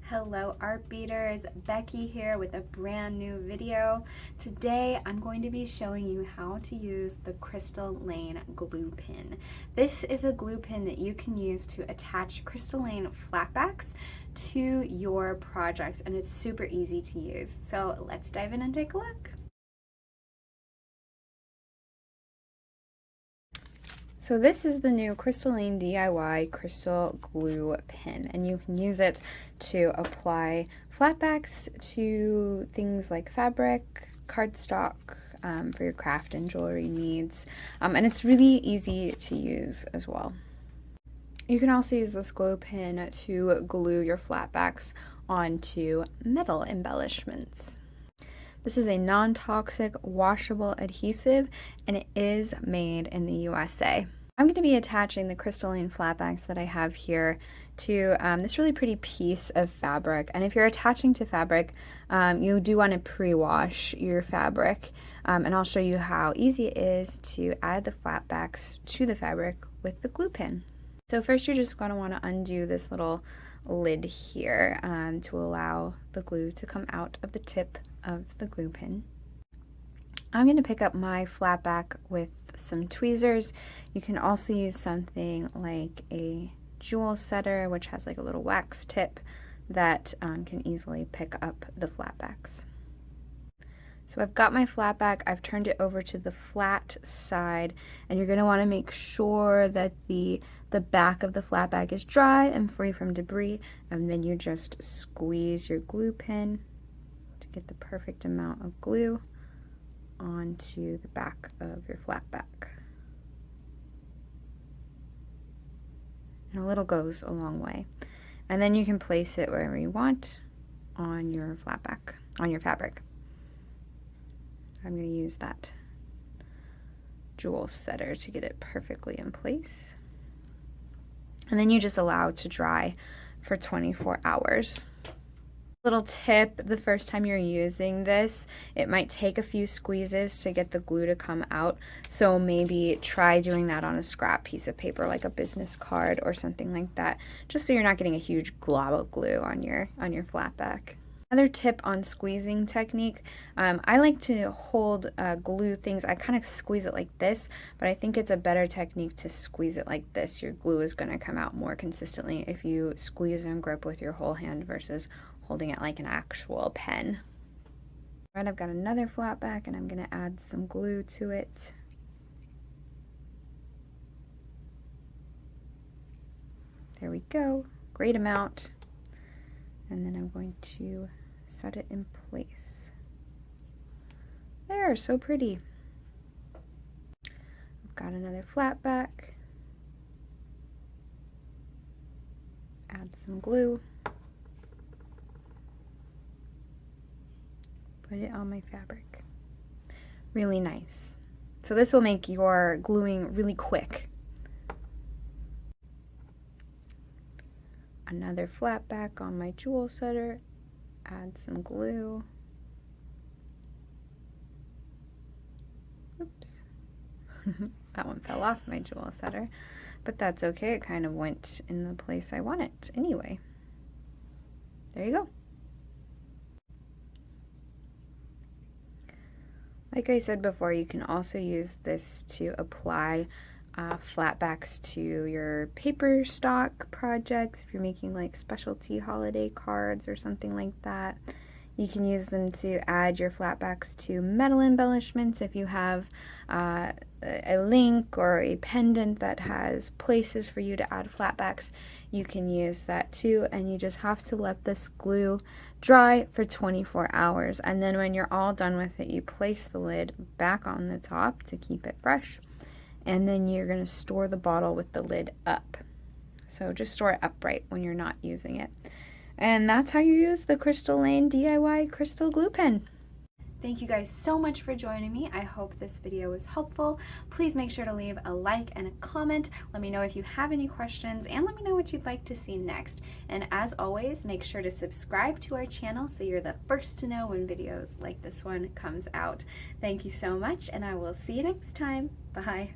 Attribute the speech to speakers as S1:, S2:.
S1: Hello art beaters, Becky here with a brand new video. Today I'm going to be showing you how to use the Crystal Lane glue pin. This is a glue pin that you can use to attach Crystal Lane flatbacks to your projects, and it's super easy to use. So let's dive in and take a look. So this is the new Crystal Lane DIY crystal glue pin, and you can use it to apply flatbacks to things like fabric, cardstock, for your craft and jewelry needs, and it's really easy to use as well. You can also use this glue pin to glue your flatbacks onto metal embellishments. This is a non-toxic washable adhesive, and it is made in the USA. I'm going to be attaching the Crystal Lane flatbacks that I have here to this really pretty piece of fabric. And if you're attaching to fabric, you do want to pre-wash your fabric. And I'll show you how easy it is to add the flatbacks to the fabric with the glue pin. So first you're just going to want to undo this little lid here to allow the glue to come out of the tip of the glue pin. I'm going to pick up my flatback with some tweezers. You can also use something like a jewel setter, which has like a little wax tip that can easily pick up the flatbacks. So I've got my flatback, I've turned it over to the flat side, and you're going to want to make sure that the back of the flatback is dry and free from debris, and then you just squeeze your glue pin to get the perfect amount of glue onto the back of your flatback. And a little goes a long way. And then you can place it wherever you want on your flatback, on your fabric. I'm going to use that jewel setter to get it perfectly in place. And then you just allow it to dry for 24 hours. Little tip, the first time you're using this, it might take a few squeezes to get the glue to come out, so maybe try doing that on a scrap piece of paper like a business card or something like that, just so you're not getting a huge glob of glue on your flatback. Another tip on squeezing technique, I like to hold glue things, I kind of squeeze it like this, but I think it's a better technique to squeeze it like this. Your glue is going to come out more consistently if you squeeze and grip with your whole hand versus holding it like an actual pen. All right, I've got another flatback and I'm going to add some glue to it. There we go, great amount. And then I'm going to set it in place. There, so pretty. I've got another flatback. Add some glue. Put it on my fabric. Really nice. So this will make your gluing really quick. Another flatback on my jewel setter. Add some glue. Oops. That one fell off my jewel setter, but that's okay. It kind of went in the place I want it anyway. There you go. Like I said before, you can also use this to apply flatbacks to your paper stock projects. If you're making like specialty holiday cards or something like that, you can use them to add your flatbacks to metal embellishments. If you have a link or a pendant that has places for you to add flatbacks, you can use that too, and you just have to let this glue dry for 24 hours, and then when you're all done with it, you place the lid back on the top to keep it fresh, and then you're going to store the bottle with the lid up. So just store it upright when you're not using it. And that's how you use the Crystal Lane DIY crystal glue pen. Thank you guys so much for joining me. I hope this video was helpful. Please make sure to leave a like and a comment. Let me know if you have any questions, and let me know what you'd like to see next. And as always, make sure to subscribe to our channel so you're the first to know when videos like this one comes out. Thank you so much, and I will see you next time. Bye.